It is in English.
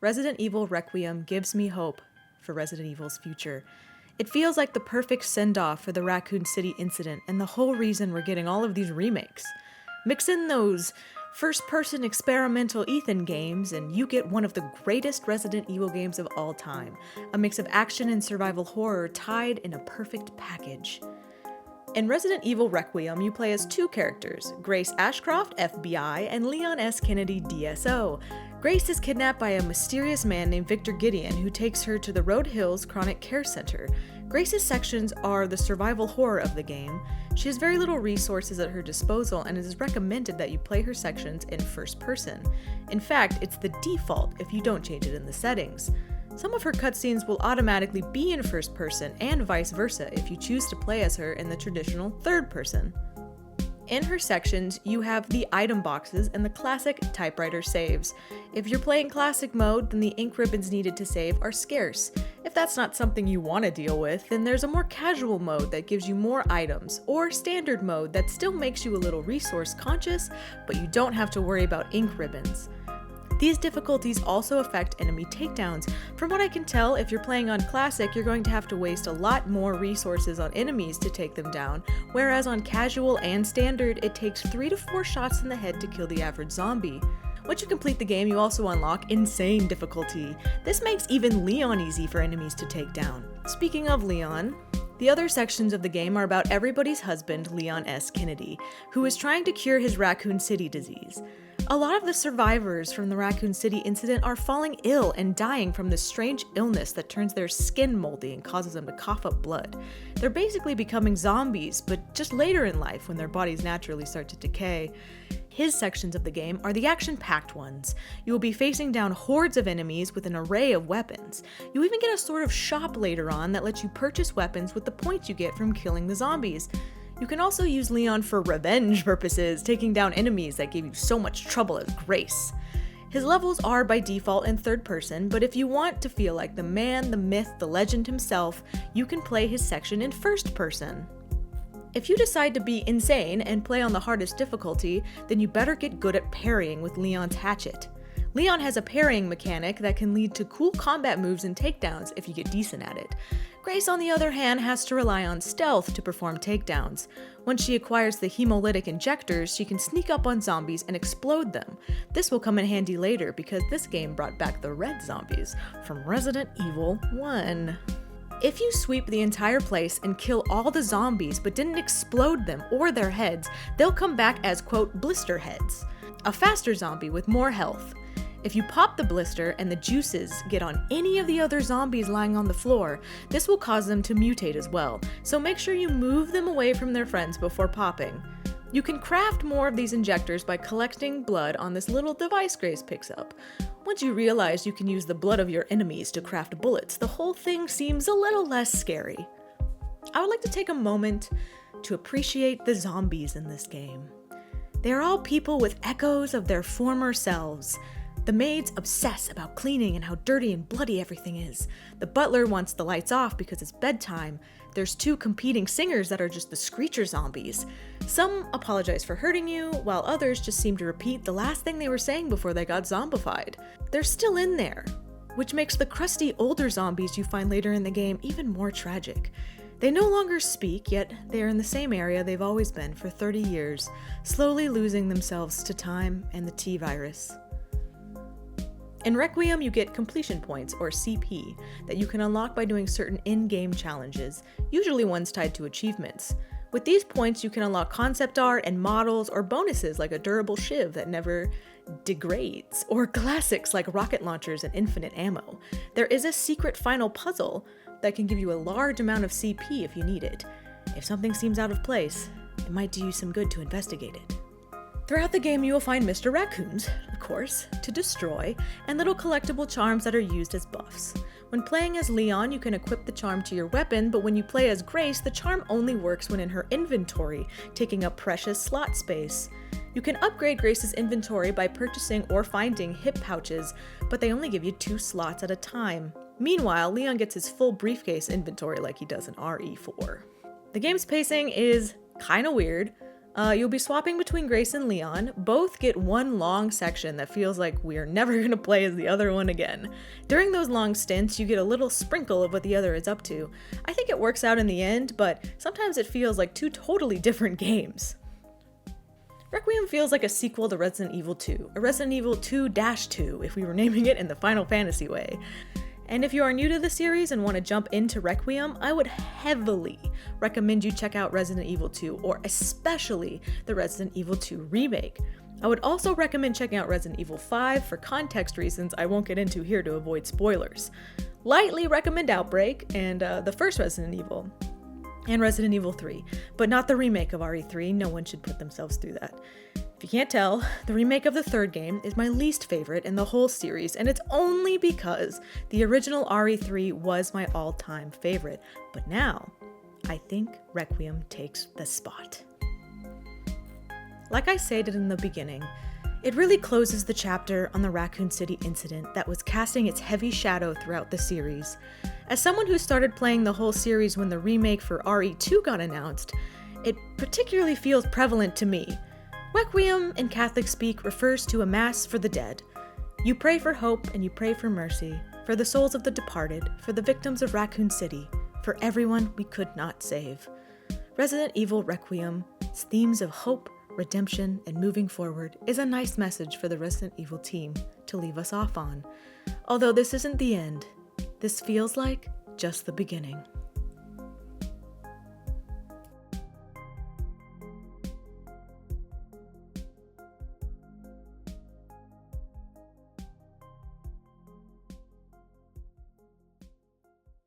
Resident Evil Requiem gives me hope for Resident Evil's future. It feels like the perfect send-off for the Raccoon City incident and the whole reason we're getting all of these remakes. Mix in those first-person experimental Ethan games and you get one of the greatest Resident Evil games of all time, a mix of action and survival horror tied in a perfect package. In Resident Evil Requiem, you play as two characters, Grace Ashcroft, FBI, and Leon S. Kennedy, DSO. Grace is kidnapped by a mysterious man named Victor Gideon who takes her to the Road Hills Chronic Care Center. Grace's sections are the survival horror of the game. She has very little resources at her disposal and it is recommended that you play her sections in first person. In fact, it's the default if you don't change it in the settings. Some of her cutscenes will automatically be in first person and vice versa if you choose to play as her in the traditional third person. In her sections, you have the item boxes and the classic typewriter saves. If you're playing classic mode, then the ink ribbons needed to save are scarce. If that's not something you want to deal with, then there's a more casual mode that gives you more items, or standard mode that still makes you a little resource conscious, but you don't have to worry about ink ribbons. These difficulties also affect enemy takedowns. From what I can tell, if you're playing on Classic, you're going to have to waste a lot more resources on enemies to take them down, whereas on Casual and Standard, it takes 3 to 4 shots in the head to kill the average zombie. Once you complete the game, you also unlock Insane difficulty. This makes even Leon easy for enemies to take down. Speaking of Leon, the other sections of the game are about everybody's husband, Leon S. Kennedy, who is trying to cure his Raccoon City disease. A lot of the survivors from the Raccoon City incident are falling ill and dying from this strange illness that turns their skin moldy and causes them to cough up blood. They're basically becoming zombies, but just later in life when their bodies naturally start to decay. His sections of the game are the action-packed ones. You will be facing down hordes of enemies with an array of weapons. You even get a sort of shop later on that lets you purchase weapons with the points you get from killing the zombies. You can also use Leon for revenge purposes, taking down enemies that gave you so much trouble as Grace. His levels are by default in third person, but if you want to feel like the man, the myth, the legend himself, you can play his section in first person. If you decide to be insane and play on the hardest difficulty, then you better get good at parrying with Leon's hatchet. Leon has a parrying mechanic that can lead to cool combat moves and takedowns if you get decent at it. Grace, on the other hand, has to rely on stealth to perform takedowns. Once she acquires the hemolytic injectors, she can sneak up on zombies and explode them. This will come in handy later because this game brought back the red zombies from Resident Evil 1. If you sweep the entire place and kill all the zombies but didn't explode them or their heads, they'll come back as, quote, blister heads, a faster zombie with more health. If you pop the blister and the juices get on any of the other zombies lying on the floor, this will cause them to mutate as well, so make sure you move them away from their friends before popping. You can craft more of these injectors by collecting blood on this little device Grace picks up. Once you realize you can use the blood of your enemies to craft bullets, the whole thing seems a little less scary. I would like to take a moment to appreciate the zombies in this game. They are all people with echoes of their former selves. The maids obsess about cleaning and how dirty and bloody everything is. The butler wants the lights off because it's bedtime. There's 2 competing singers that are just the screecher zombies. Some apologize for hurting you, while others just seem to repeat the last thing they were saying before they got zombified. They're still in there, which makes the crusty older zombies you find later in the game even more tragic. They no longer speak, yet they are in the same area they've always been for 30 years, slowly losing themselves to time and the T-virus. In Requiem, you get completion points, or CP, that you can unlock by doing certain in-game challenges, usually ones tied to achievements. With these points, you can unlock concept art and models, or bonuses like a durable shiv that never degrades, or classics like rocket launchers and infinite ammo. There is a secret final puzzle that can give you a large amount of CP if you need it. If something seems out of place, it might do you some good to investigate it. Throughout the game, you will find Mr. Raccoons, of course, to destroy, and little collectible charms that are used as buffs. When playing as Leon, you can equip the charm to your weapon, but when you play as Grace, the charm only works when in her inventory, taking up precious slot space. You can upgrade Grace's inventory by purchasing or finding hip pouches, but they only give you 2 slots at a time. Meanwhile, Leon gets his full briefcase inventory like he does in RE4. The game's pacing is kinda weird, You'll be swapping between Grace and Leon. Both get one long section that feels like we're never gonna play as the other one again. During those long stints, you get a little sprinkle of what the other is up to. I think it works out in the end, but sometimes it feels like two totally different games. Requiem feels like a sequel to Resident Evil 2, a Resident Evil 2-2 if we were naming it in the Final Fantasy way. And if you are new to the series and want to jump into Requiem, I would heavily recommend you check out Resident Evil 2, or especially the Resident Evil 2 remake. I would also recommend checking out Resident Evil 5 for context reasons I won't get into here to avoid spoilers. Lightly recommend Outbreak and the first Resident Evil, and Resident Evil 3, but not the remake of RE3. No one should put themselves through that. If you can't tell, the remake of the third game is my least favorite in the whole series, and it's only because the original RE3 was my all-time favorite. But now, I think Requiem takes the spot. Like I stated in the beginning, it really closes the chapter on the Raccoon City incident that was casting its heavy shadow throughout the series. As someone who started playing the whole series when the remake for RE2 got announced, it particularly feels prevalent to me. Requiem in Catholic speak refers to a mass for the dead. You pray for hope and you pray for mercy, for the souls of the departed, for the victims of Raccoon City, for everyone we could not save. Resident Evil Requiem's themes of hope, redemption, and moving forward is a nice message for the Resident Evil team to leave us off on. Although this isn't the end, this feels like just the beginning.